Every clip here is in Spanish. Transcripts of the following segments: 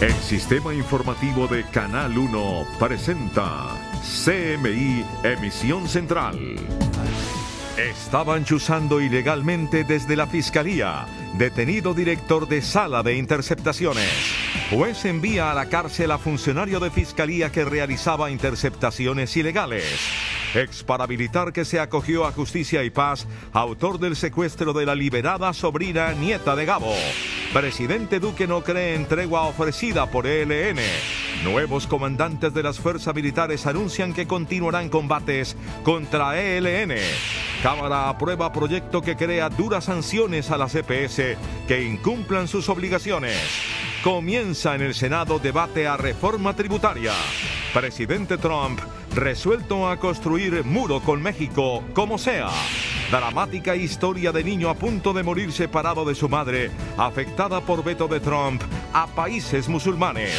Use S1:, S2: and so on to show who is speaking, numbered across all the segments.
S1: El sistema informativo de Canal 1 presenta CMI Emisión Central. Estaban chuzando ilegalmente desde la Fiscalía. Detenido director de Sala de Interceptaciones. Juez envía a la cárcel a funcionario de Fiscalía que realizaba interceptaciones ilegales. Exparamilitar que se acogió a Justicia y Paz, autor del secuestro de la liberada sobrina nieta de Gabo. Presidente Duque no cree en tregua ofrecida por ELN. Nuevos comandantes de las fuerzas militares anuncian que continuarán combates contra ELN. Cámara aprueba proyecto que crea duras sanciones a las EPS que incumplan sus obligaciones. Comienza en el Senado debate a reforma tributaria. Presidente Trump resuelto a construir muro con México como sea. Dramática historia de niño a punto de morir separado de su madre, afectada por veto de Trump a países musulmanes.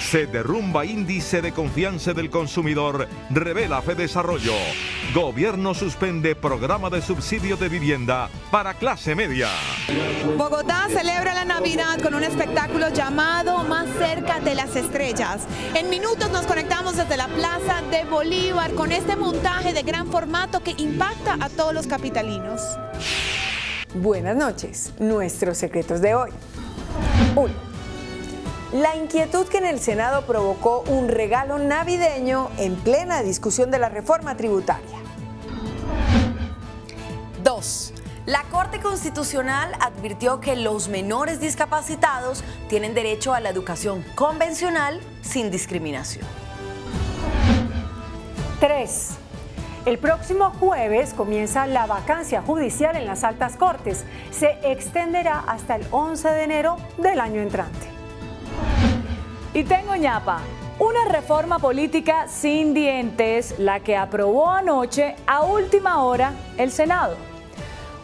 S1: Se derrumba índice de confianza del consumidor, revela Fedesarrollo. Gobierno suspende programa de subsidio de vivienda para clase media.
S2: Bogotá celebra la Navidad con un espectáculo llamado Más cerca de las estrellas. En minutos nos conectamos desde la Plaza de Bolívar con este montaje de gran formato que impacta a todos los capitalinos.
S3: Buenas noches. Nuestros secretos de hoy. 1. La inquietud que en el Senado provocó un regalo navideño en plena discusión de la reforma tributaria.
S4: 2. La Corte Constitucional advirtió que los menores discapacitados tienen derecho a la educación convencional sin discriminación.
S5: 3. El próximo jueves comienza la vacancia judicial en las altas cortes. Se extenderá hasta el 11 de enero del año entrante.
S6: Y tengo ñapa, una reforma política sin dientes, la que aprobó anoche a última hora el Senado.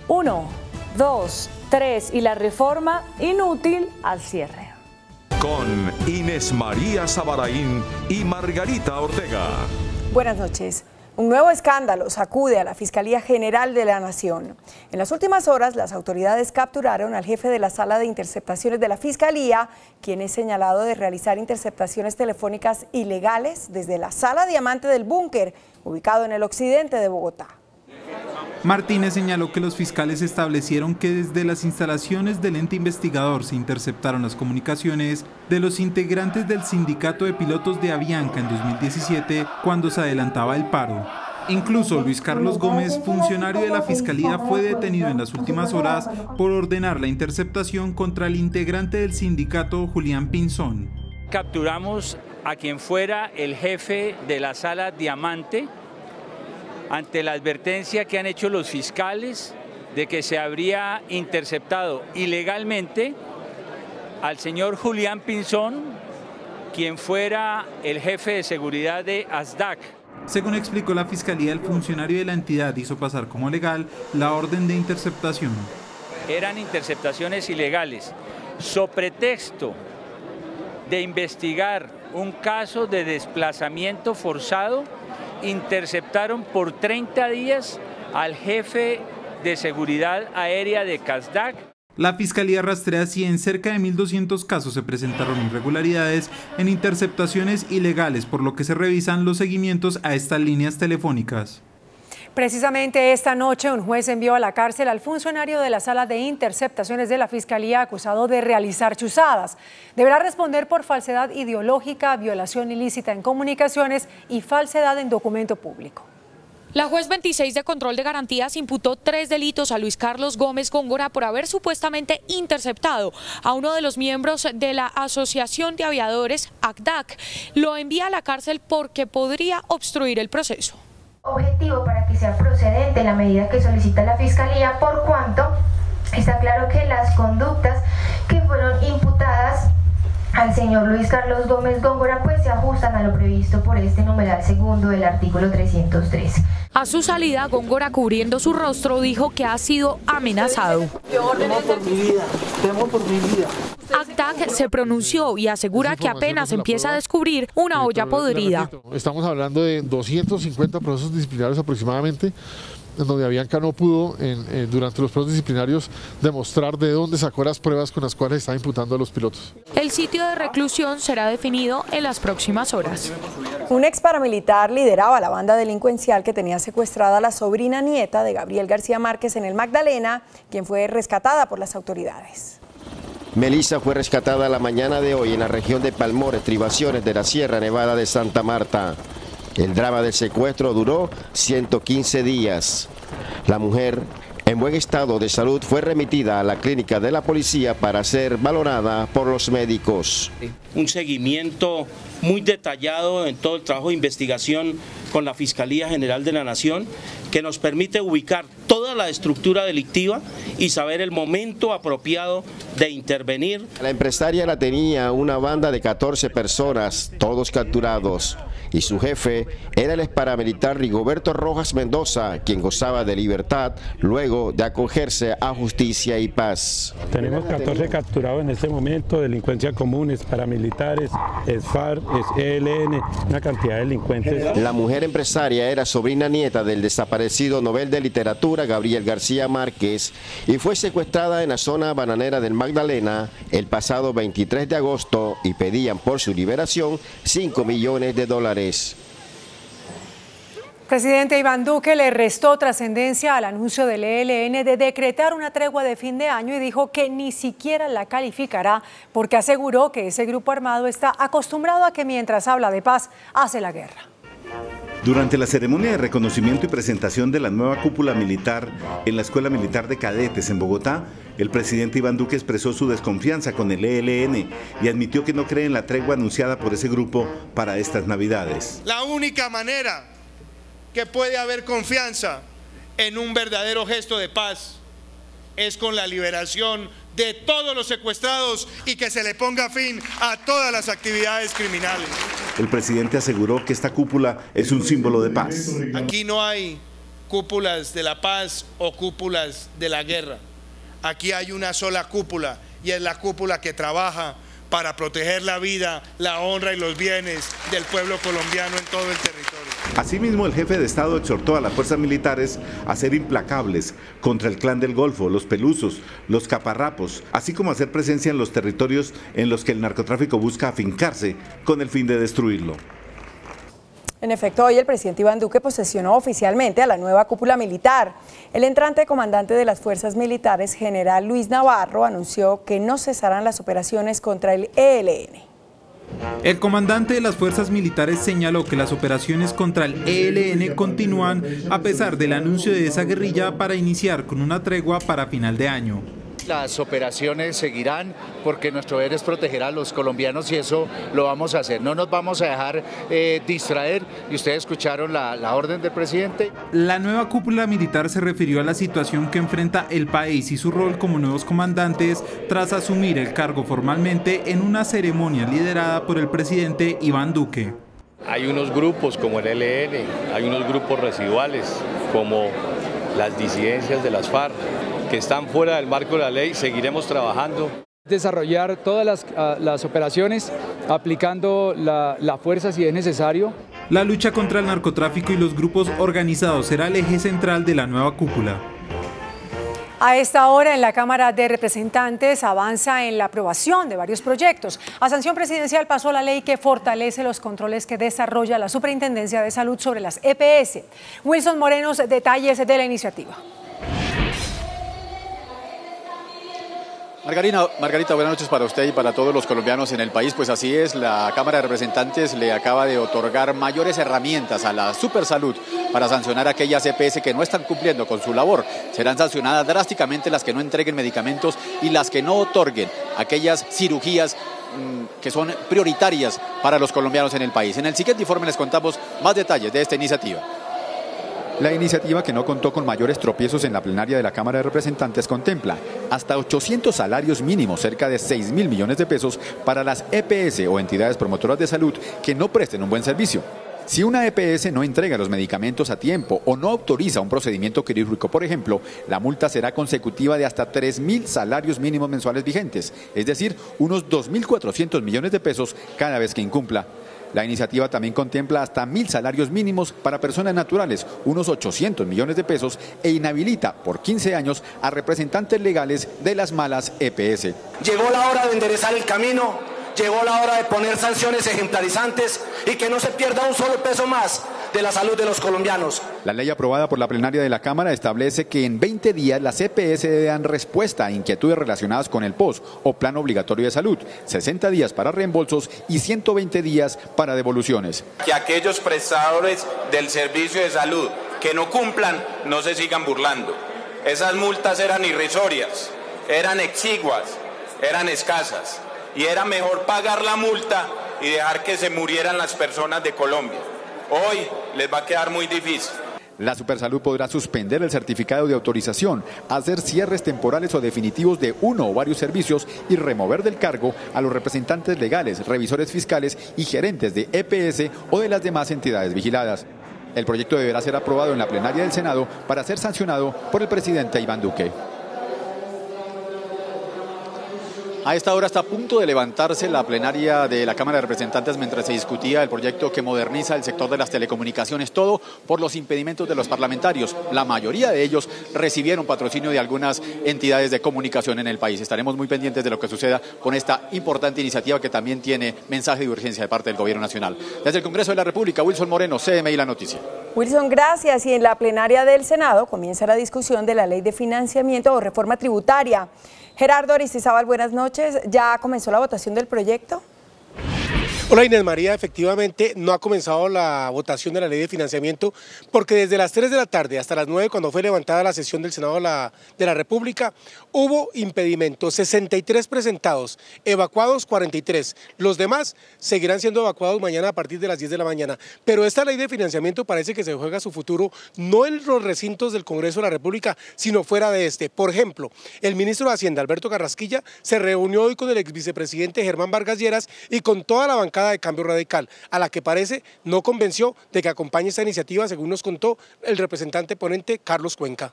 S6: 1, 2, 3 y la reforma inútil al cierre.
S1: Con Inés María Sabaraín y Margarita Ortega.
S3: Buenas noches. Un nuevo escándalo sacude a la Fiscalía General de la Nación. En las últimas horas, las autoridades capturaron al jefe de la Sala de Interceptaciones de la Fiscalía, quien es señalado de realizar interceptaciones telefónicas ilegales desde la Sala Diamante del Búnker, ubicado en el occidente de Bogotá.
S7: Martínez señaló que los fiscales establecieron que desde las instalaciones del ente investigador se interceptaron las comunicaciones de los integrantes del sindicato de pilotos de Avianca en 2017, cuando se adelantaba el paro. Incluso Luis Carlos Gómez, funcionario de la Fiscalía, fue detenido en las últimas horas por ordenar la interceptación contra el integrante del sindicato, Julián Pinzón.
S8: Capturamos a quien fuera el jefe de la Sala Diamante, ante la advertencia que han hecho los fiscales de que se habría interceptado ilegalmente al señor Julián Pinzón, quien fuera el jefe de seguridad de ASDAC.
S7: Según explicó la Fiscalía, el funcionario de la entidad hizo pasar como legal la orden de interceptación.
S8: Eran interceptaciones ilegales, so pretexto de investigar un caso de desplazamiento forzado. Interceptaron por 30 días al jefe de seguridad aérea de CASDAC.
S7: La Fiscalía rastrea si en cerca de 1.200 casos se presentaron irregularidades en interceptaciones ilegales, por lo que se revisan los seguimientos a estas líneas telefónicas.
S5: Precisamente esta noche un juez envió a la cárcel al funcionario de la Sala de Interceptaciones de la Fiscalía acusado de realizar chuzadas. Deberá responder por falsedad ideológica, violación ilícita en comunicaciones y falsedad en documento público.
S9: La juez 26 de Control de Garantías imputó 3 delitos a Luis Carlos Gómez Góngora por haber supuestamente interceptado a uno de los miembros de la Asociación de Aviadores, ACDAC. Lo envía a la cárcel porque podría obstruir el proceso.
S10: Objetivo para que sea procedente la medida que solicita la Fiscalía, por cuanto está claro que las conductas que fueron imputadas al señor Luis Carlos Gómez Góngora pues se ajustan a lo previsto por este numeral segundo del artículo 303.
S9: A su salida, Góngora, cubriendo su rostro, dijo que ha sido amenazado.
S11: Temo por mi vida, temo por mi vida.
S9: ACDAC se pronunció y asegura que apenas empieza a descubrir una olla podrida.
S12: Estamos hablando de 250 procesos disciplinarios aproximadamente, en donde Avianca no pudo durante los procesos disciplinarios demostrar de dónde sacó las pruebas con las cuales está imputando a los pilotos.
S9: El sitio de reclusión será definido en las próximas horas.
S3: Un ex paramilitar lideraba la banda delincuencial que tenía secuestrada a la sobrina nieta de Gabriel García Márquez en el Magdalena, quien fue rescatada por las autoridades.
S13: Melissa fue rescatada la mañana de hoy en la región de Palmor, estribaciones de la Sierra Nevada de Santa Marta. El drama del secuestro duró 115 días. La mujer, en buen estado de salud, fue remitida a la clínica de la policía para ser valorada por los médicos.
S14: Un seguimiento muy detallado en todo el trabajo de investigación con la Fiscalía General de la Nación, que nos permite ubicar toda la estructura delictiva y saber el momento apropiado de intervenir.
S13: La empresaria la tenía una banda de 14 personas, todos capturados, y su jefe era el exparamilitar Rigoberto Rojas Mendoza, quien gozaba de libertad luego de acogerse a Justicia y Paz.
S15: Tenemos 14 capturados en este momento, delincuencia común, paramilitares, FARC, ELN, una cantidad de delincuentes.
S13: La mujer empresaria era sobrina nieta del desaparecido Nobel de Literatura Gabriel García Márquez y fue secuestrada en la zona bananera del Magdalena el pasado 23 de agosto y pedían por su liberación $5 millones.
S5: Presidente Iván Duque le restó trascendencia al anuncio del ELN de decretar una tregua de fin de año y dijo que ni siquiera la calificará porque aseguró que ese grupo armado está acostumbrado a que mientras habla de paz, hace la guerra.
S16: Durante la ceremonia de reconocimiento y presentación de la nueva cúpula militar en la Escuela Militar de Cadetes en Bogotá, el presidente Iván Duque expresó su desconfianza con el ELN y admitió que no cree en la tregua anunciada por ese grupo para estas Navidades.
S17: La única manera que puede haber confianza en un verdadero gesto de paz es con la liberación de todos los secuestrados y que se le ponga fin a todas las actividades criminales.
S16: El presidente aseguró que esta cúpula es un símbolo de paz.
S17: Aquí no hay cúpulas de la paz o cúpulas de la guerra. Aquí hay una sola cúpula y es la cúpula que trabaja para proteger la vida, la honra y los bienes del pueblo colombiano en todo el territorio.
S16: Asimismo, el jefe de Estado exhortó a las fuerzas militares a ser implacables contra el Clan del Golfo, los Pelusos, los Caparrapos, así como hacer presencia en los territorios en los que el narcotráfico busca afincarse con el fin de destruirlo.
S3: En efecto, hoy el presidente Iván Duque posesionó oficialmente a la nueva cúpula militar. El entrante comandante de las fuerzas militares, general Luis Navarro, anunció que no cesarán las operaciones contra el ELN.
S7: El comandante de las fuerzas militares señaló que las operaciones contra el ELN continúan a pesar del anuncio de esa guerrilla para iniciar con una tregua para final de año.
S18: Las operaciones seguirán porque nuestro deber es proteger a los colombianos y eso lo vamos a hacer. No nos vamos a dejar distraer y ustedes escucharon la orden del presidente.
S7: La nueva cúpula militar se refirió a la situación que enfrenta el país y su rol como nuevos comandantes tras asumir el cargo formalmente en una ceremonia liderada por el presidente Iván Duque.
S19: Hay unos grupos como el ELN, hay unos grupos residuales como las disidencias de las FARC, que están fuera del marco de la ley. Seguiremos trabajando.
S20: Desarrollar todas las operaciones aplicando la fuerza si es necesario.
S7: La lucha contra el narcotráfico y los grupos organizados será el eje central de la nueva cúpula.
S5: A esta hora en la Cámara de Representantes avanza en la aprobación de varios proyectos. A sanción presidencial pasó la ley que fortalece los controles que desarrolla la Superintendencia de Salud sobre las EPS. Wilson Morenos, detalles de la iniciativa.
S21: Margarita, buenas noches para usted y para todos los colombianos en el país. Pues así es, la Cámara de Representantes le acaba de otorgar mayores herramientas a la Supersalud para sancionar a aquellas EPS que no están cumpliendo con su labor. Serán sancionadas drásticamente las que no entreguen medicamentos y las que no otorguen aquellas cirugías que son prioritarias para los colombianos en el país. En el siguiente informe les contamos más detalles de esta iniciativa. La iniciativa, que no contó con mayores tropiezos en la plenaria de la Cámara de Representantes, contempla hasta 800 salarios mínimos, cerca de 6.000 millones de pesos para las EPS o entidades promotoras de salud que no presten un buen servicio. Si una EPS no entrega los medicamentos a tiempo o no autoriza un procedimiento quirúrgico, por ejemplo, la multa será consecutiva de hasta 3.000 salarios mínimos mensuales vigentes, es decir, unos 2.400 millones de pesos cada vez que incumpla. La iniciativa también contempla hasta 1.000 salarios mínimos para personas naturales, unos 800 millones de pesos, e inhabilita por 15 años a representantes legales de las malas EPS.
S2: Llegó la hora de enderezar el camino, llegó la hora de poner sanciones ejemplarizantes y que no se pierda un solo peso más de la salud de los colombianos.
S21: La ley aprobada por la plenaria de la Cámara establece que en 20 días las EPS dan respuesta a inquietudes relacionadas con el POS o Plan Obligatorio de Salud, 60 días para reembolsos y 120 días para devoluciones.
S22: Que aquellos prestadores del servicio de salud que no cumplan no se sigan burlando. Esas multas eran irrisorias, eran exiguas, eran escasas y era mejor pagar la multa y dejar que se murieran las personas de Colombia. Hoy les va a quedar muy difícil.
S21: La Supersalud podrá suspender el certificado de autorización, hacer cierres temporales o definitivos de uno o varios servicios y remover del cargo a los representantes legales, revisores fiscales y gerentes de EPS o de las demás entidades vigiladas. El proyecto deberá ser aprobado en la plenaria del Senado para ser sancionado por el presidente Iván Duque. A esta hora está a punto de levantarse la plenaria de la Cámara de Representantes mientras se discutía el proyecto que moderniza el sector de las telecomunicaciones, todo por los impedimentos de los parlamentarios. La mayoría de ellos recibieron patrocinio de algunas entidades de comunicación en el país. Estaremos muy pendientes de lo que suceda con esta importante iniciativa que también tiene mensaje de urgencia de parte del Gobierno Nacional. Desde el Congreso de la República, Wilson Moreno, CMI La Noticia.
S3: Wilson, gracias. Y en la plenaria del Senado comienza la discusión de la Ley de Financiamiento o Reforma Tributaria. Gerardo Aristizábal, buenas noches. ¿Ya comenzó la votación del proyecto?
S23: Hola Inés María, efectivamente no ha comenzado la votación de la ley de financiamiento porque desde las 3 de la tarde hasta las 9, cuando fue levantada la sesión del Senado de la República, hubo impedimentos, 63 presentados, evacuados 43. Los demás seguirán siendo evacuados mañana a partir de las 10 de la mañana. Pero esta ley de financiamiento parece que se juega su futuro no en los recintos del Congreso de la República, sino fuera de este. Por ejemplo, el ministro de Hacienda, Alberto Carrasquilla, se reunió hoy con el exvicepresidente Germán Vargas Lleras y con toda la bancada de Cambio Radical, a la que parece no convenció de que acompañe esta iniciativa, según nos contó el representante ponente Carlos Cuenca.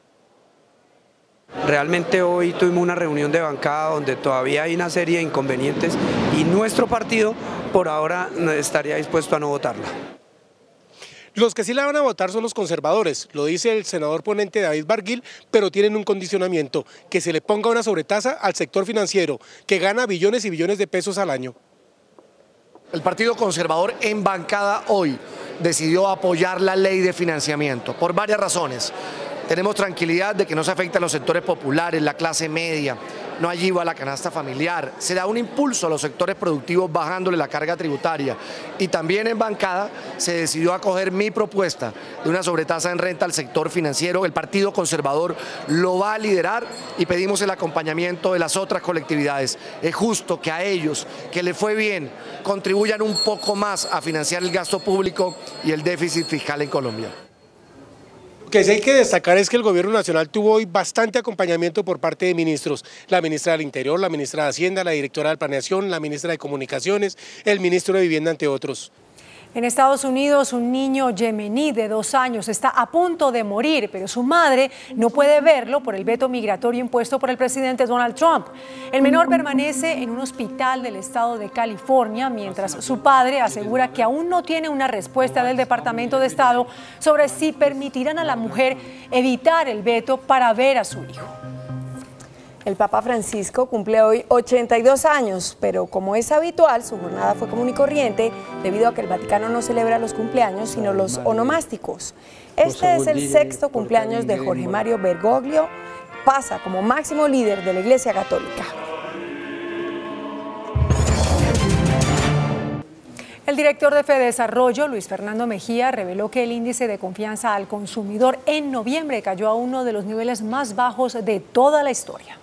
S24: Realmente hoy tuvimos una reunión de bancada donde todavía hay una serie de inconvenientes y nuestro partido por ahora estaría dispuesto a no votarla.
S23: Los que sí la van a votar son los conservadores, lo dice el senador ponente David Barguil, pero tienen un condicionamiento, que se le ponga una sobretasa al sector financiero, que gana billones y billones de pesos al año.
S2: El Partido Conservador en bancada hoy decidió apoyar la ley de financiamiento por varias razones. Tenemos tranquilidad de que no se afecta a los sectores populares, la clase media, no hay IVA a la canasta familiar, se da un impulso a los sectores productivos bajándole la carga tributaria y también en bancada se decidió acoger mi propuesta de una sobretasa en renta al sector financiero. El Partido Conservador lo va a liderar y pedimos el acompañamiento de las otras colectividades. Es justo que a ellos, que les fue bien, contribuyan un poco más a financiar el gasto público y el déficit fiscal en Colombia.
S23: Lo que sí hay que destacar es que el Gobierno Nacional tuvo hoy bastante acompañamiento por parte de ministros, la ministra del Interior, la ministra de Hacienda, la directora de Planeación, la ministra de Comunicaciones, el ministro de Vivienda, entre otros.
S5: En Estados Unidos, un niño yemení de 2 años está a punto de morir, pero su madre no puede verlo por el veto migratorio impuesto por el presidente Donald Trump. El menor permanece en un hospital del estado de California, mientras su padre asegura que aún no tiene una respuesta del Departamento de Estado sobre si permitirán a la mujer evitar el veto para ver a su hijo.
S3: El Papa Francisco cumple hoy 82 años, pero como es habitual, su jornada fue común y corriente debido a que el Vaticano no celebra los cumpleaños, sino los onomásticos. Este es el 6º cumpleaños de Jorge Mario Bergoglio, pasa como máximo líder de la Iglesia Católica.
S5: El director de Fedesarrollo, Luis Fernando Mejía, reveló que el índice de confianza al consumidor en noviembre cayó a uno de los niveles más bajos de toda la historia.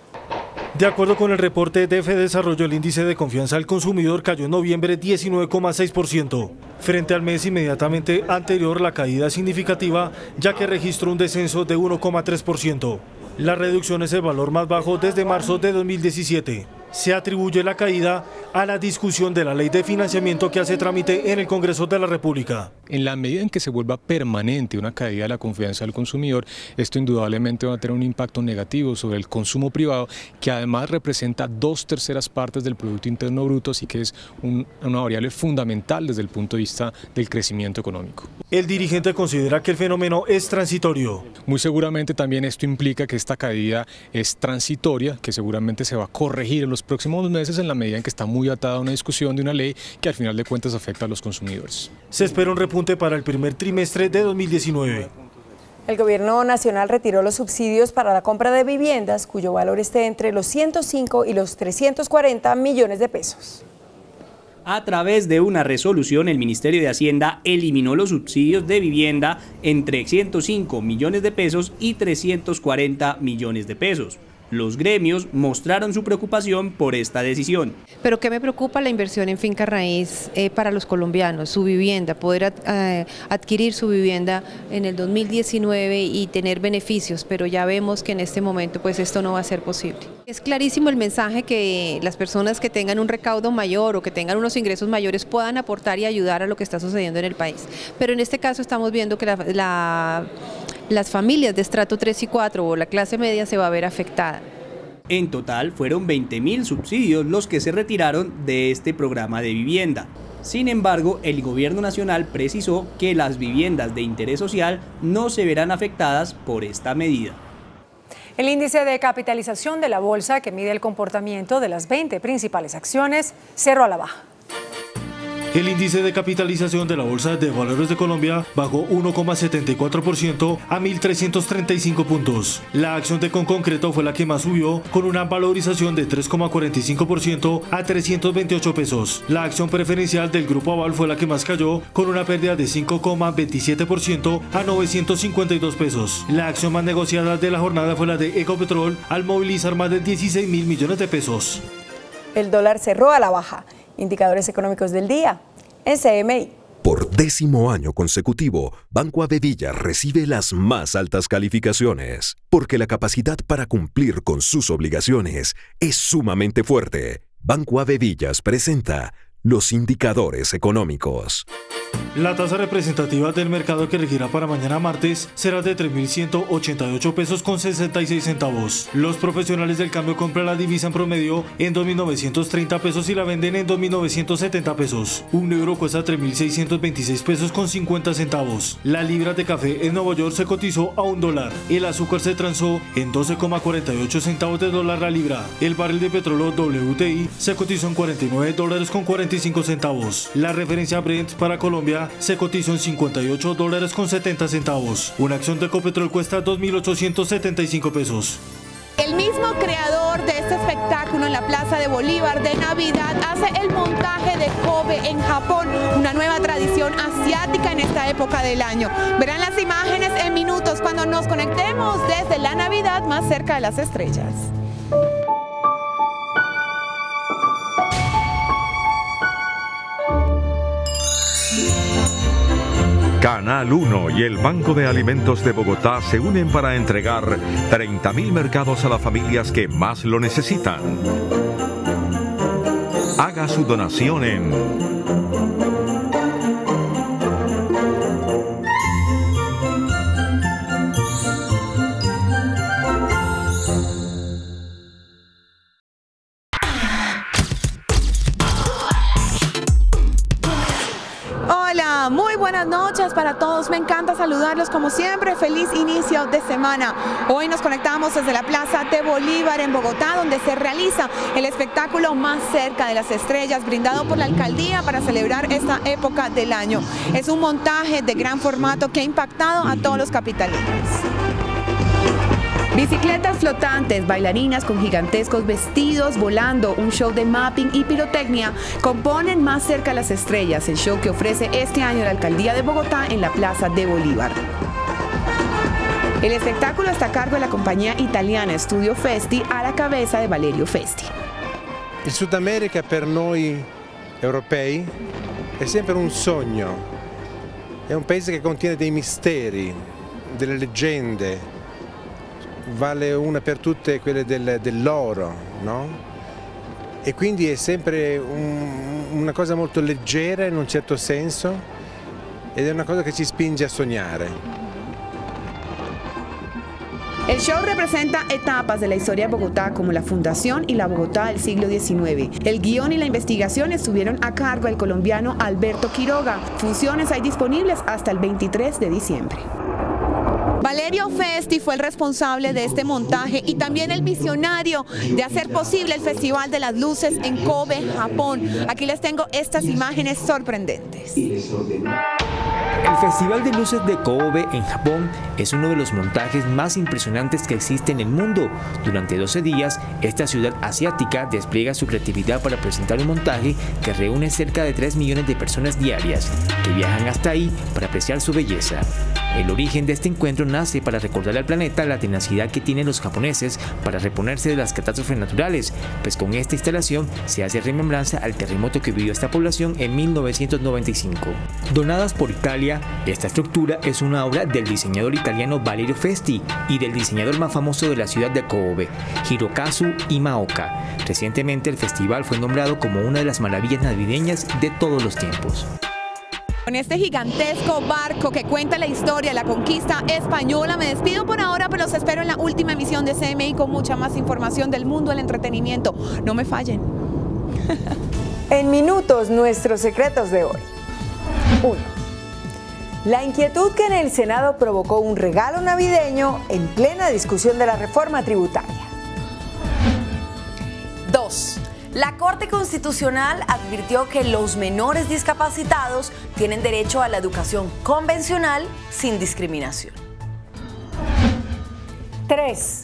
S25: De acuerdo con el reporte de Fedesarrollo, el índice de confianza al consumidor cayó en noviembre 19,6%. Frente al mes inmediatamente anterior, la caída es significativa, ya que registró un descenso de 1,3%. La reducción es el valor más bajo desde marzo de 2017. Se atribuye la caída a la discusión de la ley de financiamiento que hace trámite en el Congreso de la República.
S1: En la medida en que se vuelva permanente una caída de la confianza del consumidor, esto indudablemente va a tener un impacto negativo sobre el consumo privado, que además representa 2/3 partes del Producto Interno Bruto, así que es una variable fundamental desde el punto de vista del crecimiento económico.
S25: El dirigente considera que el fenómeno es transitorio.
S1: Muy seguramente también esto implica que esta caída es transitoria, que seguramente se va a corregir en los próximos meses en la medida en que está muy atada a una discusión de una ley que al final de cuentas afecta a los consumidores.
S25: Se espera un repunte para el primer trimestre de 2019.
S3: El gobierno nacional retiró los subsidios para la compra de viviendas cuyo valor esté entre los 105 y los 340 millones de pesos.
S4: A través de una resolución, el Ministerio de Hacienda eliminó los subsidios de vivienda entre 105 millones de pesos y 340 millones de pesos. Los gremios mostraron su preocupación por esta decisión.
S6: Pero ¿qué me preocupa? La inversión en finca raíz para los colombianos, su vivienda, poder adquirir su vivienda en el 2019 y tener beneficios, pero ya vemos que en este momento pues esto no va a ser posible. Es clarísimo el mensaje que las personas que tengan un recaudo mayor o que tengan unos ingresos mayores puedan aportar y ayudar a lo que está sucediendo en el país. Pero en este caso estamos viendo que las familias de estrato 3 y 4 o la clase media se va a ver afectada.
S4: En total fueron 20.000 subsidios los que se retiraron de este programa de vivienda. Sin embargo, el gobierno nacional precisó que las viviendas de interés social no se verán afectadas por esta medida.
S5: El índice de capitalización de la bolsa, que mide el comportamiento de las 20 principales acciones, cerró a la baja.
S25: El índice de capitalización de la Bolsa de Valores de Colombia bajó 1,74% a 1.335 puntos. La acción de Conconcreto fue la que más subió, con una valorización de 3,45% a 328 pesos. La acción preferencial del Grupo Aval fue la que más cayó, con una pérdida de 5,27% a 952 pesos. La acción más negociada de la jornada fue la de Ecopetrol, al movilizar más de 16.000 millones de pesos.
S3: El dólar cerró a la baja. Indicadores económicos del día en CMI.
S8: Por 10º año consecutivo, Banco Avevilla recibe las más altas calificaciones, porque la capacidad para cumplir con sus obligaciones es sumamente fuerte. Banco Avevillas presenta los indicadores económicos.
S25: La tasa representativa del mercado que regirá para mañana martes será de 3.188 pesos con 66 centavos. Los profesionales del cambio compran la divisa en promedio en 2.930 pesos y la venden en 2.970 pesos. Un euro cuesta 3.626 pesos con 50 centavos. La libra de café en Nueva York se cotizó a $1. El azúcar se transó en 12,48 centavos de dólar la libra. El barril de petróleo WTI se cotizó en $49 con 45 centavos. La referencia Brent para Colombia se cotizó en $58 con 70 centavos. Una acción de Ecopetrol cuesta 2.875 pesos.
S10: El mismo creador de este espectáculo en la Plaza de Bolívar de Navidad hace el montaje de Kobe en Japón, una nueva tradición asiática en esta época del año. Verán las imágenes en minutos cuando nos conectemos desde la Navidad más cerca de las estrellas.
S26: Canal 1 y el Banco de Alimentos de Bogotá se unen para entregar 30.000 mercados a las familias que más lo necesitan. Haga su donación en
S10: Muy buenas noches para todos, me encanta saludarlos como siempre, feliz inicio de semana. Hoy nos conectamos desde la Plaza de Bolívar en Bogotá, donde se realiza el espectáculo más cerca de las estrellas, brindado por la alcaldía para celebrar esta época del año. Es un montaje de gran formato que ha impactado a todos los capitalinos. Bicicletas flotantes, bailarinas con gigantescos vestidos volando, un show de mapping y pirotecnia componen Más cerca a las estrellas, el show que ofrece este año la Alcaldía de Bogotá en la Plaza de Bolívar. El espectáculo está a cargo de la compañía italiana Studio Festi, a la cabeza de Valerio Festi.
S23: Il Sud America per noi europei è sempre un sogno, è un paese che contiene dei misteri, delle leggende. Vale una per tutte quelle dell'oro, no?
S9: e quindi è sempre una cosa molto leggera in un certo senso ed è una cosa che ci spinge a sognare.
S10: El show representa etapas de la historia de Bogotá, como la fundación y la Bogotá del siglo XIX. El guión y la investigación estuvieron a cargo del colombiano Alberto Quiroga. Funciones hay disponibles hasta el 23 de diciembre. Valerio Festi fue el responsable de este montaje y también el visionario de hacer posible el Festival de las Luces en Kobe, Japón. Aquí les tengo estas imágenes sorprendentes.
S11: El Festival de Luces de Kobe en Japón es uno de los montajes más impresionantes que existe en el mundo. Durante 12 días, esta ciudad asiática despliega su creatividad para presentar un montaje que reúne cerca de 3 millones de personas diarias que viajan hasta ahí para apreciar su belleza. El origen de este encuentro nace para recordar al planeta la tenacidad que tienen los japoneses para reponerse de las catástrofes naturales, pues con esta instalación se hace remembranza al terremoto que vivió esta población en 1995. Donadas por Italia, esta estructura es una obra del diseñador italiano Valerio Festi y del diseñador más famoso de la ciudad de Kobe, Hirokazu Imaoka. Recientemente el festival fue nombrado como una de las maravillas navideñas de todos los tiempos.
S10: Con este gigantesco barco que cuenta la historia de la conquista española, me despido por ahora, pero los espero en la última emisión de CMI con mucha más información del mundo del entretenimiento. No me fallen.
S3: En minutos, nuestros secretos de hoy. 1. La inquietud que en el Senado provocó un regalo navideño en plena discusión de la reforma tributaria.
S12: 2. La Corte Constitucional advirtió que los menores discapacitados tienen derecho a la educación convencional sin discriminación.
S5: 3.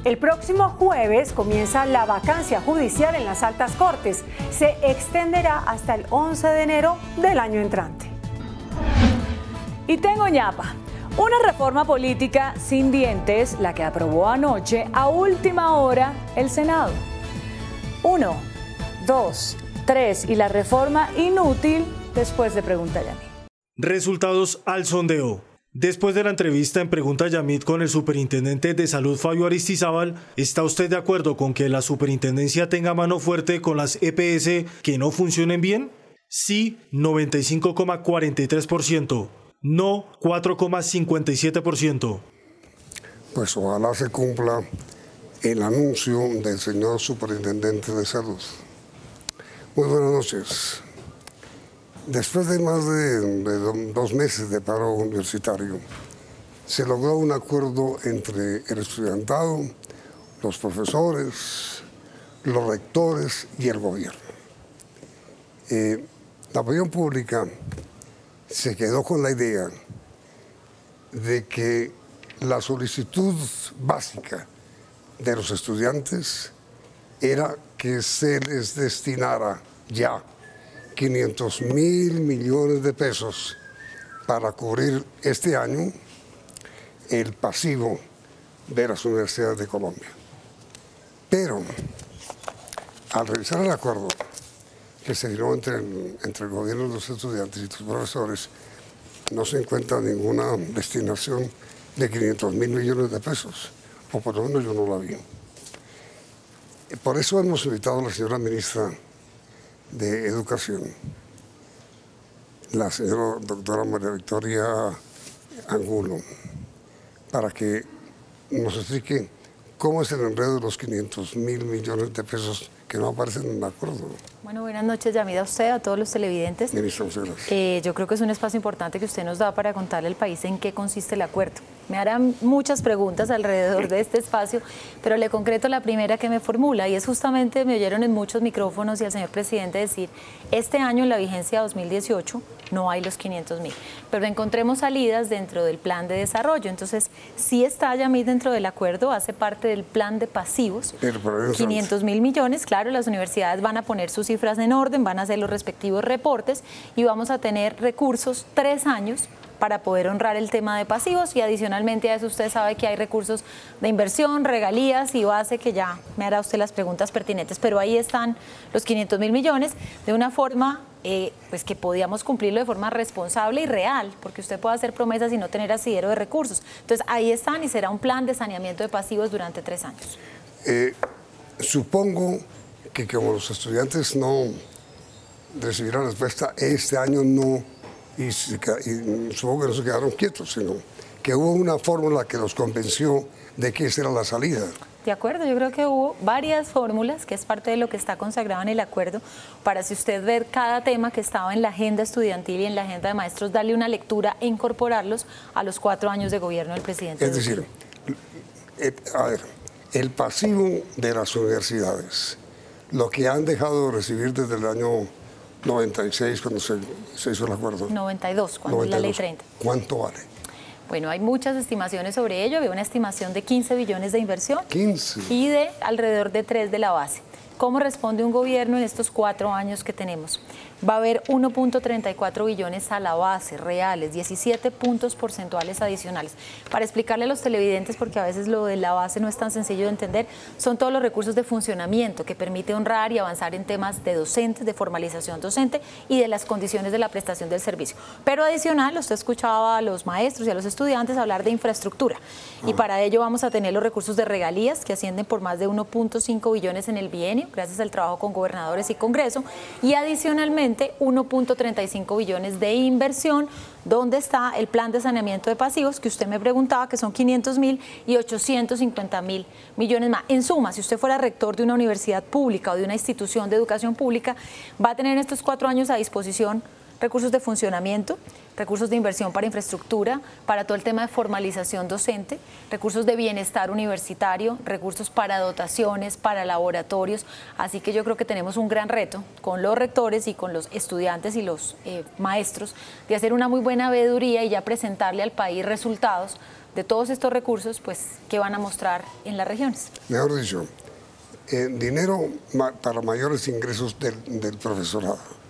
S5: El próximo jueves comienza la vacancia judicial en las altas cortes. Se extenderá hasta el 11 de enero del año entrante. Y tengo ñapa. Una reforma política sin dientes, la que aprobó anoche a última hora el Senado. 1, 2, 3 y la reforma inútil después de Pregunta Yamit.
S25: Resultados al sondeo. Después de la entrevista en Pregunta Yamit con el superintendente de salud Fabio Aristizábal, ¿está usted de acuerdo con que la superintendencia tenga mano fuerte con las EPS que no funcionen bien? Sí, 95,43%. No, 4,57%.
S13: Pues ojalá se cumpla el anuncio del señor superintendente de salud. Muy buenas noches. Después de más de 2 meses de paro universitario, se logró un acuerdo entre el estudiantado, los profesores, los rectores y el gobierno. La opinión pública se quedó con la idea de que la solicitud básica de los estudiantes era que se les destinara ya 500.000 millones de pesos para cubrir este año el pasivo de las universidades de Colombia. Pero al revisar el acuerdo que se firmó entre el gobierno de los estudiantes y los profesores, no se encuentra ninguna destinación de 500.000 millones de pesos. O por lo menos yo no la vi. Por eso hemos invitado a la señora ministra de Educación, la señora doctora María Victoria Angulo, para que nos explique cómo es el enredo de los 500.000 millones de pesos que no aparecen en el acuerdo.
S14: Bueno, buenas noches, Yamida, a usted, a todos los televidentes.
S13: Ministra, muchas gracias.
S14: Yo creo que es un espacio importante que usted nos da para contarle al país en qué consiste el acuerdo. Me harán muchas preguntas alrededor de este espacio, pero le concreto la primera que me formula, y es justamente, me oyeron en muchos micrófonos y al señor presidente decir, este año en la vigencia 2018 no hay los 500.000, pero encontremos salidas dentro del plan de desarrollo. Entonces, sí está Yamid dentro del acuerdo, hace parte del plan de pasivos, 500.000 millones, claro, las universidades van a poner sus cifras en orden, van a hacer los respectivos reportes y vamos a tener recursos 3 años para poder honrar el tema de pasivos, y adicionalmente a eso usted sabe que hay recursos de inversión, regalías y base, que ya me hará usted las preguntas pertinentes, pero ahí están los 500.000 millones de una forma pues que podíamos cumplirlo de forma responsable y real, porque usted puede hacer promesas y no tener asidero de recursos. Entonces ahí están, y será un plan de saneamiento de pasivos durante 3 años.
S13: Supongo que como los estudiantes no recibieron respuesta este año, no, y supongo que no se quedaron quietos, sino que hubo una fórmula que los convenció de que esa era la salida.
S14: De acuerdo, yo creo que hubo varias fórmulas, que es parte de lo que está consagrado en el acuerdo, para si usted ver cada tema que estaba en la agenda estudiantil y en la agenda de maestros, darle una lectura e incorporarlos a los 4 años de gobierno del presidente.
S13: Es decir, a ver, el pasivo de las universidades, lo que han dejado de recibir desde el año 96, cuando se hizo el acuerdo.
S14: 92, cuando es la ley 30.
S13: ¿Cuánto vale?
S14: Bueno, hay muchas estimaciones sobre ello. Había una estimación de 15 billones de inversión
S13: 15.
S14: Y de alrededor de 3 de la base. ¿Cómo responde un gobierno en estos 4 años que tenemos? Va a haber 1.34 billones a la base, reales, 17 puntos porcentuales adicionales. Para explicarle a los televidentes, porque a veces lo de la base no es tan sencillo de entender, son todos los recursos de funcionamiento que permite honrar y avanzar en temas de docentes, de formalización docente y de las condiciones de la prestación del servicio. Pero adicional, usted escuchaba a los maestros y a los estudiantes hablar de infraestructura. Y para ello vamos a tener los recursos de regalías, que ascienden por más de 1.5 billones en el bienio, gracias al trabajo con gobernadores y Congreso, y adicionalmente 1.35 billones de inversión, donde está el plan de saneamiento de pasivos, que usted me preguntaba, que son 500.000 y 850.000 millones más. En suma, si usted fuera rector de una universidad pública o de una institución de educación pública, va a tener en estos 4 años a disposición recursos de funcionamiento, recursos de inversión para infraestructura, para todo el tema de formalización docente, recursos de bienestar universitario, recursos para dotaciones, para laboratorios. Así que yo creo que tenemos un gran reto con los rectores y con los estudiantes y los maestros de hacer una muy buena veeduría y ya presentarle al país resultados de todos estos recursos, pues, que van a mostrar en las regiones.
S13: Mejor dicho, dinero para mayores ingresos del profesorado.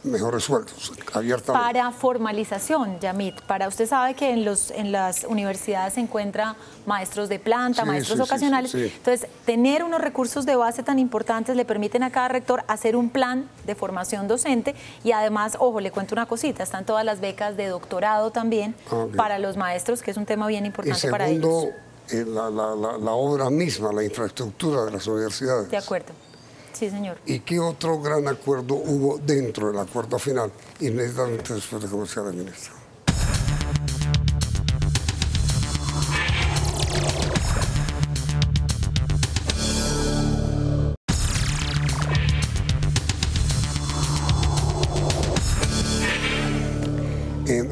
S13: Mejores sueldos, abiertamente.
S14: Para formalización, Yamit, usted sabe que en las universidades se encuentra maestros de planta, maestros ocasionales. Entonces, tener unos recursos de base tan importantes le permiten a cada rector hacer un plan de formación docente y además, ojo, le cuento una cosita, están todas las becas de doctorado también para los maestros, que es un tema bien importante para ellos.
S13: Y segundo, la obra misma, la infraestructura de las universidades.
S14: De acuerdo. Sí, señor.
S13: ¿Y qué otro gran acuerdo hubo dentro del acuerdo final, inmediatamente después de conocer al ministro?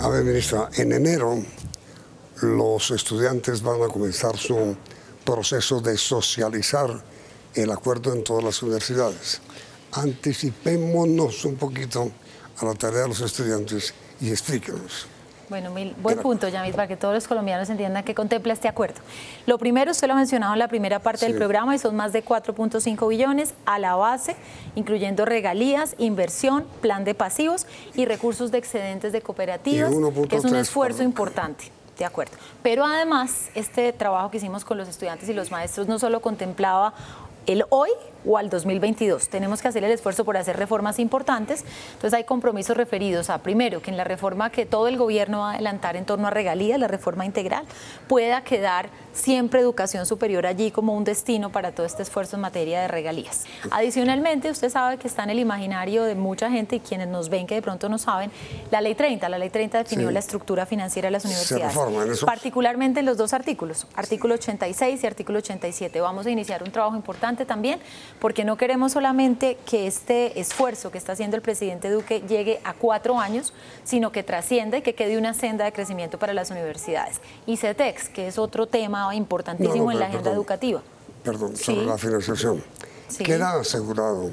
S13: A ver, ministra, en enero los estudiantes van a comenzar su proceso de socializar el acuerdo en todas las universidades. Anticipémonos un poquito a la tarea de los estudiantes y explíquenos.
S14: Bueno, buen punto, Yamit, para que todos los colombianos entiendan qué contempla este acuerdo. Lo primero, usted lo ha mencionado en la primera parte del programa, y son más de 4.5 billones a la base, incluyendo regalías, inversión, plan de pasivos y recursos de excedentes de cooperativas, que es un esfuerzo importante. De acuerdo. Pero además, este trabajo que hicimos con los estudiantes y los maestros no solo contemplaba el hoy o al 2022. Tenemos que hacer el esfuerzo por hacer reformas importantes. Entonces hay compromisos referidos a, primero, que en la reforma que todo el gobierno va a adelantar en torno a regalías, la reforma integral, pueda quedar siempre educación superior allí como un destino para todo este esfuerzo en materia de regalías. Adicionalmente, usted sabe que está en el imaginario de mucha gente y quienes nos ven que de pronto no saben, la Ley 30. La Ley 30 definió la estructura financiera de las universidades, particularmente en los 2 artículos, artículo 86 y artículo 87. Vamos a iniciar un trabajo importante también, porque no queremos solamente que este esfuerzo que está haciendo el presidente Duque llegue a 4 años, sino que trascienda y que quede una senda de crecimiento para las universidades. Y CETEX, que es otro tema importantísimo en la agenda educativa.
S13: Perdón, sobre la financiación. Queda asegurado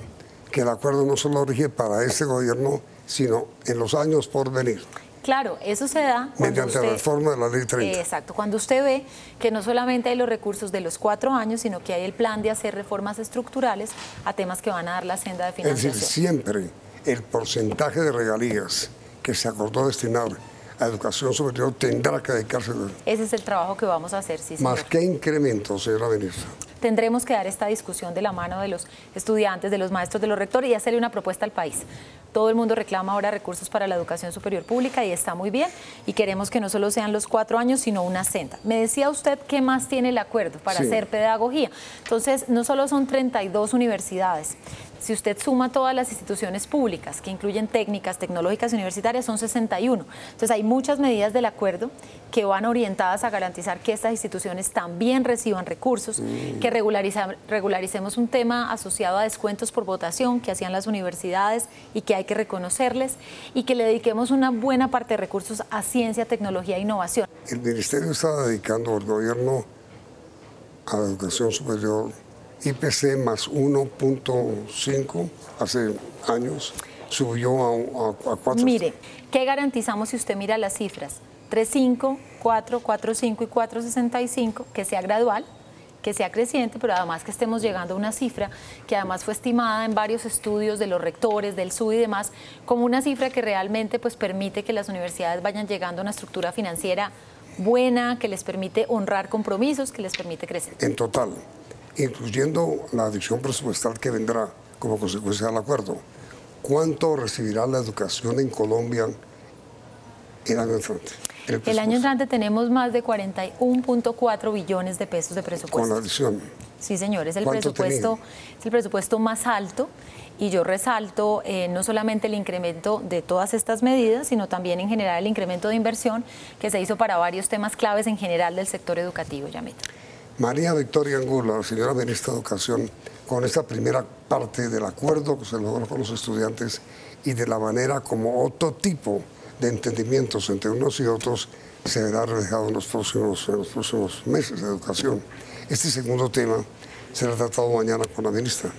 S13: que el acuerdo no solo rige para este gobierno, sino en los años por venir.
S14: Claro, eso se da
S13: mediante la reforma de la Ley 30.
S14: Exacto, cuando usted ve que no solamente hay los recursos de los 4 años, sino que hay el plan de hacer reformas estructurales a temas que van a dar la senda de financiación.
S13: Es decir, siempre el porcentaje de regalías que se acordó destinar a educación superior tendrá que dedicarse a...
S14: Ese es el trabajo que vamos a hacer, sí, señor.
S13: ¿Más qué incremento, señora ministra?
S14: tendremos que dar esta discusión de la mano de los estudiantes, de los maestros, de los rectores y hacerle una propuesta al país. Todo el mundo reclama ahora recursos para la educación superior pública y está muy bien, y queremos que no solo sean los 4 años, sino una senda. Me decía usted qué más tiene el acuerdo para hacer pedagogía. Entonces, no solo son 32 universidades. Si usted suma todas las instituciones públicas, que incluyen técnicas, tecnológicas y universitarias, son 61. Entonces, hay muchas medidas del acuerdo que van orientadas a garantizar que estas instituciones también reciban recursos, que regularicemos un tema asociado a descuentos por votación que hacían las universidades y que hay que reconocerles, y que le dediquemos una buena parte de recursos a ciencia, tecnología e innovación.
S13: El Ministerio está dedicando, el gobierno, a la educación superior, IPC más 1.5 hace años, subió a 4.
S14: Mire, ¿qué garantizamos si usted mira las cifras? 3.5, 4, 4.5 y 4.65, que sea gradual, que sea creciente, pero además que estemos llegando a una cifra que además fue estimada en varios estudios de los rectores, del SUD y demás, como una cifra que realmente pues permite que las universidades vayan llegando a una estructura financiera buena, que les permite honrar compromisos, que les permite crecer.
S13: En total, incluyendo la adición presupuestal que vendrá como consecuencia del acuerdo, ¿cuánto recibirá la educación en Colombia el año entrante?
S14: El año entrante tenemos más de 41.4 billones de pesos de presupuesto.
S13: Con la adición.
S14: Sí, señor, es el presupuesto más alto, y yo resalto no solamente el incremento de todas estas medidas, sino también en general el incremento de inversión que se hizo para varios temas claves en general del sector educativo, Yamit.
S13: María Victoria Angulo, la señora ministra de Educación, con esta primera parte del acuerdo que se logró con los estudiantes y de la manera como otro tipo de entendimientos entre unos y otros se verá reflejado en los próximos meses de educación. Este segundo tema será tratado mañana con la ministra.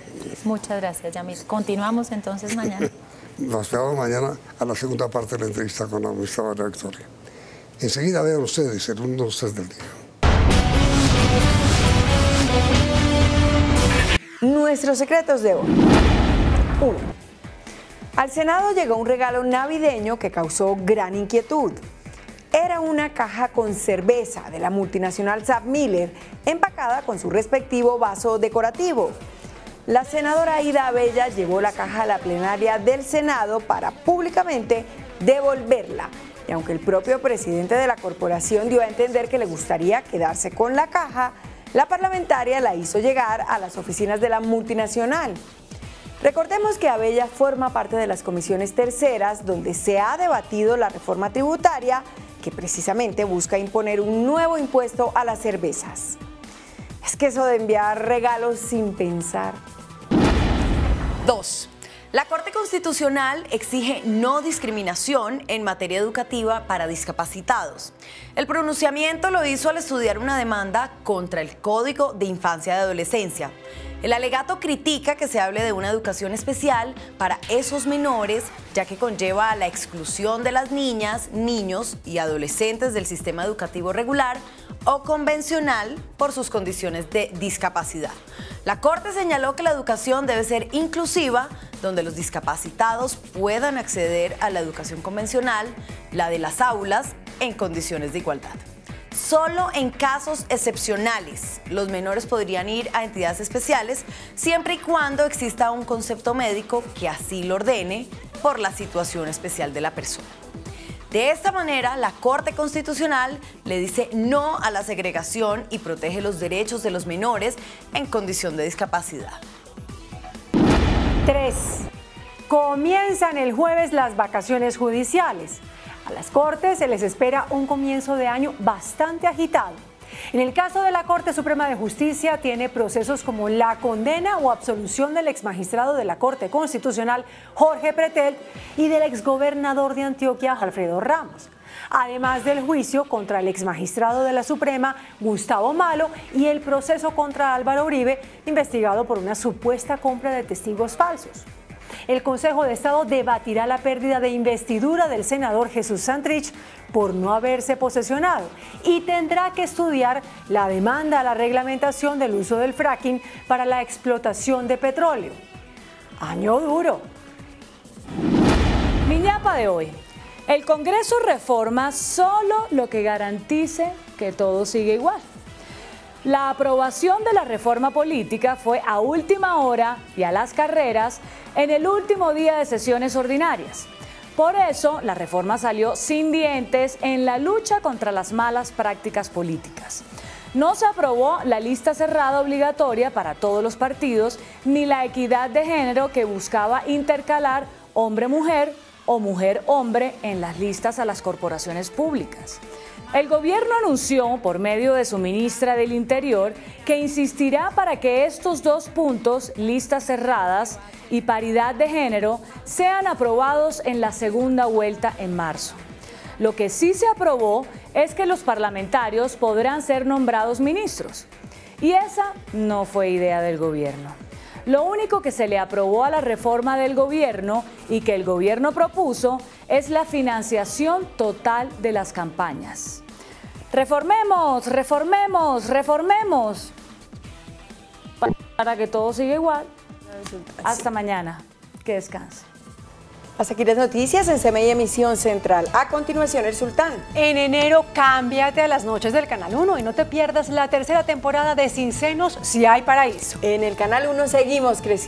S14: Muchas gracias, Yamit. Continuamos entonces mañana.
S13: Nos esperamos mañana a la segunda parte de la entrevista con la ministra María Victoria. Enseguida vean ustedes el 1, 2, 3 del día.
S3: Nuestros secretos de hoy. 1. Al Senado llegó un regalo navideño que causó gran inquietud. Era una caja con cerveza de la multinacional SABMiller, empacada con su respectivo vaso decorativo. La senadora Aida Abella llevó la caja a la plenaria del Senado para públicamente devolverla. Y aunque el propio presidente de la corporación dio a entender que le gustaría quedarse con la caja, la parlamentaria la hizo llegar a las oficinas de la multinacional. Recordemos que Abella forma parte de las comisiones terceras donde se ha debatido la reforma tributaria que precisamente busca imponer un nuevo impuesto a las cervezas. Es que eso de enviar regalos sin pensar.
S12: 2. La Corte Constitucional exige no discriminación en materia educativa para discapacitados. El pronunciamiento lo hizo al estudiar una demanda contra el Código de Infancia y Adolescencia. El alegato critica que se hable de una educación especial para esos menores, ya que conlleva a la exclusión de las niñas, niños y adolescentes del sistema educativo regular o convencional por sus condiciones de discapacidad. La Corte señaló que la educación debe ser inclusiva, donde los discapacitados puedan acceder a la educación convencional, la de las aulas, en condiciones de igualdad. Solo en casos excepcionales los menores podrían ir a entidades especiales, siempre y cuando exista un concepto médico que así lo ordene por la situación especial de la persona. De esta manera, la Corte Constitucional le dice no a la segregación y protege los derechos de los menores en condición de discapacidad.
S5: 3. Comienzan el jueves las vacaciones judiciales. A las Cortes se les espera un comienzo de año bastante agitado. En el caso de la Corte Suprema de Justicia, tiene procesos como la condena o absolución del exmagistrado de la Corte Constitucional, Jorge Pretel, y del exgobernador de Antioquia, Alfredo Ramos. Además del juicio contra el exmagistrado de la Suprema, Gustavo Malo, y el proceso contra Álvaro Uribe, investigado por una supuesta compra de testigos falsos. El Consejo de Estado debatirá la pérdida de investidura del senador Jesús Santrich por no haberse posesionado y tendrá que estudiar la demanda a la reglamentación del uso del fracking para la explotación de petróleo. Año duro.
S15: Mi ñapa de hoy. El Congreso reforma solo lo que garantice que todo sigue igual. La aprobación de la reforma política fue a última hora y a las carreras en el último día de sesiones ordinarias. Por eso, la reforma salió sin dientes en la lucha contra las malas prácticas políticas. No se aprobó la lista cerrada obligatoria para todos los partidos, ni la equidad de género que buscaba intercalar hombre-mujer o mujer-hombre en las listas a las corporaciones públicas. El gobierno anunció, por medio de su ministra del Interior, que insistirá para que estos dos puntos, listas cerradas y paridad de género, sean aprobados en la segunda vuelta en marzo. Lo que sí se aprobó es que los parlamentarios podrán ser nombrados ministros. Y esa no fue idea del gobierno. Lo único que se le aprobó a la reforma del gobierno y que el gobierno propuso es la financiación total de las campañas. Reformemos, reformemos, reformemos. Para que todo siga igual. Hasta mañana. Que descanse.
S3: Hasta aquí las noticias en CMI Emisión Central. A continuación, El Sultán.
S5: En enero, cámbiate a las noches del Canal 1 y no te pierdas la tercera temporada de Sin Senos, Si Hay Paraíso.
S3: En el Canal 1 seguimos creciendo.